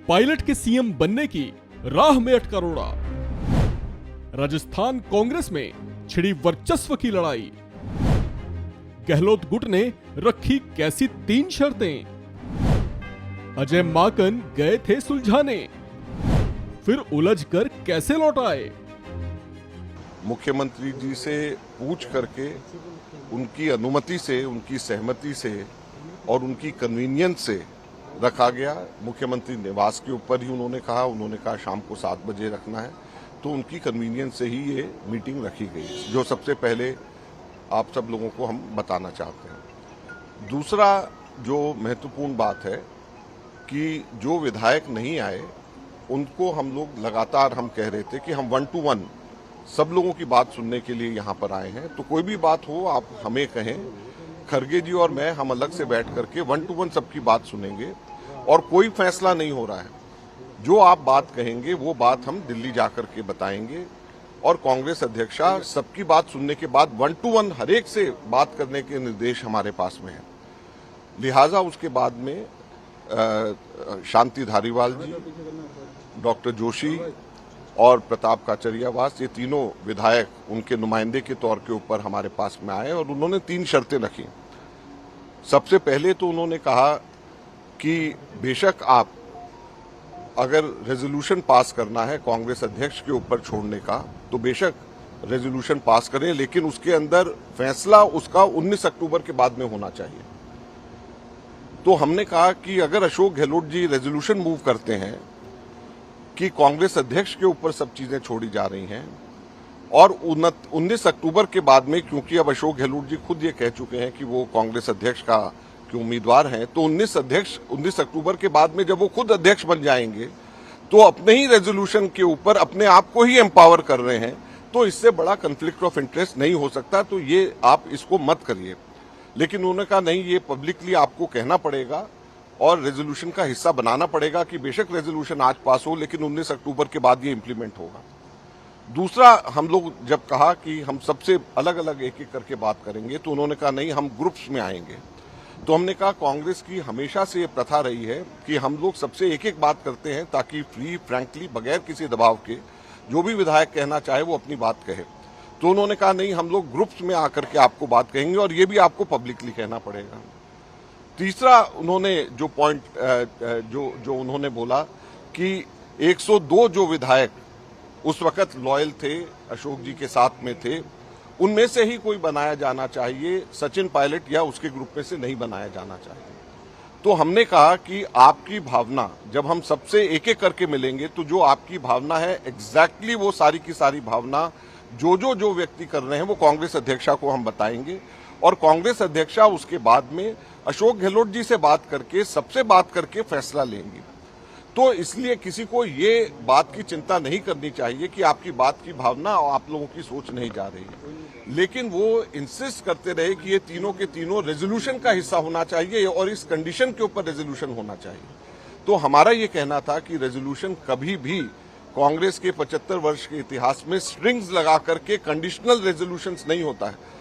Pilot के CM बनने की राह में अटका रोड़ा। राजस्थान कांग्रेस में छिड़ी वर्चस्व की लड़ाई। गहलोत गुट ने रखी कैसी 3 शर्तें। अजय माकन गए थे सुलझाने, फिर उलझकर कैसे लौट आए। मुख्यमंत्री जी से पूछ करके उनकी अनुमति से, उनकी सहमति से और उनकी कन्वीनियंस से रखा गया। मुख्यमंत्री निवास के ऊपर ही उन्होंने कहा शाम को 7 बजे रखना है, तो उनकी कन्वीनियंस से ही ये मीटिंग रखी गई, जो सबसे पहले आप सब लोगों को हम बताना चाहते हैं। दूसरा जो महत्वपूर्ण बात है कि जो विधायक नहीं आए उनको हम लोग लगातार हम कह रहे थे कि हम 1 to 1 सब लोगों की बात सुनने के लिए यहाँ पर आए हैं, तो कोई भी बात हो आप हमें कहें। खरगे जी और मैं हम अलग से बैठ करके 1 to 1 सबकी बात सुनेंगे और कोई फैसला नहीं हो रहा है। जो आप बात कहेंगे वो बात हम दिल्ली जाकर के बताएंगे और कांग्रेस अध्यक्षा सबकी बात सुनने के बाद 1 to 1 हर एक से बात करने के निर्देश हमारे पास में है। लिहाजा उसके बाद में शांति धारीवाल जी, डॉक्टर जोशी और प्रताप काचरियावास, ये तीनों विधायक उनके नुमाइंदे के तौर के ऊपर हमारे पास में आए और उन्होंने 3 शर्तें रखी। सबसे पहले तो उन्होंने कहा कि बेशक आप अगर रेजोल्यूशन पास करना है कांग्रेस अध्यक्ष के ऊपर छोड़ने का, तो बेशक रेजोल्यूशन पास करें, लेकिन उसके अंदर फैसला उसका 19 अक्टूबर के बाद में होना चाहिए। तो हमने कहा कि अगर अशोक गहलोत जी रेजोल्यूशन मूव करते हैं कि कांग्रेस अध्यक्ष के ऊपर सब चीजें छोड़ी जा रही हैं और 19 अक्टूबर के बाद में, क्योंकि अब अशोक गहलोत जी खुद ये कह चुके हैं कि वो कांग्रेस अध्यक्ष का के उम्मीदवार हैं, तो 19 अक्टूबर के बाद में जब वो खुद अध्यक्ष बन जाएंगे तो अपने ही रेजोल्यूशन के ऊपर अपने आप को ही एम्पावर कर रहे हैं, तो इससे बड़ा कन्फ्लिक्ट ऑफ इंटरेस्ट नहीं हो सकता, तो ये आप इसको मत करिए। लेकिन उन्होंने कहा नहीं, ये पब्लिकली आपको कहना पड़ेगा और रेजोल्यूशन का हिस्सा बनाना पड़ेगा कि बेशक रेजोल्यूशन आज पास हो लेकिन 19 अक्टूबर के बाद ये इंप्लीमेंट होगा। दूसरा, हम लोग जब कहा कि हम सबसे अलग अलग एक एक करके बात करेंगे, तो उन्होंने कहा नहीं, हम ग्रुप्स में आएंगे। तो हमने कहा कांग्रेस की हमेशा से ये प्रथा रही है कि हम लोग सबसे एक एक बात करते हैं ताकि फ्री फ्रैंकली बगैर किसी दबाव के जो भी विधायक कहना चाहे वो अपनी बात कहे। तो उन्होंने कहा नहीं, हम लोग ग्रुप्स में आकर के आपको बात कहेंगे और ये भी आपको पब्लिकली कहना पड़ेगा। तीसरा, उन्होंने जो पॉइंट जो उन्होंने बोला कि 102 जो विधायक उस वक्त लॉयल थे, अशोक जी के साथ में थे, उनमें से ही कोई बनाया जाना चाहिए, सचिन पायलट या उसके ग्रुप में से नहीं बनाया जाना चाहिए। तो हमने कहा कि आपकी भावना, जब हम सबसे एक एक करके मिलेंगे तो जो आपकी भावना है एग्जैक्टली वो सारी की सारी भावना जो व्यक्ति कर रहे हैं वो कांग्रेस अध्यक्षा को हम बताएंगे और कांग्रेस अध्यक्षा उसके बाद में अशोक गहलोत जी से बात करके, सबसे बात करके फैसला लेंगी। तो इसलिए किसी को ये बात की चिंता नहीं करनी चाहिए कि आपकी बात की भावना और आप लोगों की सोच नहीं जा रही है, लेकिन वो इंसिस्ट करते रहे कि ये तीनों के तीनों रेजोल्यूशन का हिस्सा होना चाहिए और इस कंडीशन के ऊपर रेजोल्यूशन होना चाहिए। तो हमारा ये कहना था कि रेजोल्यूशन कभी भी कांग्रेस के 75 वर्ष के इतिहास में स्ट्रिंग्स लगा करके कंडीशनल रेजोल्यूशंस नहीं होता है।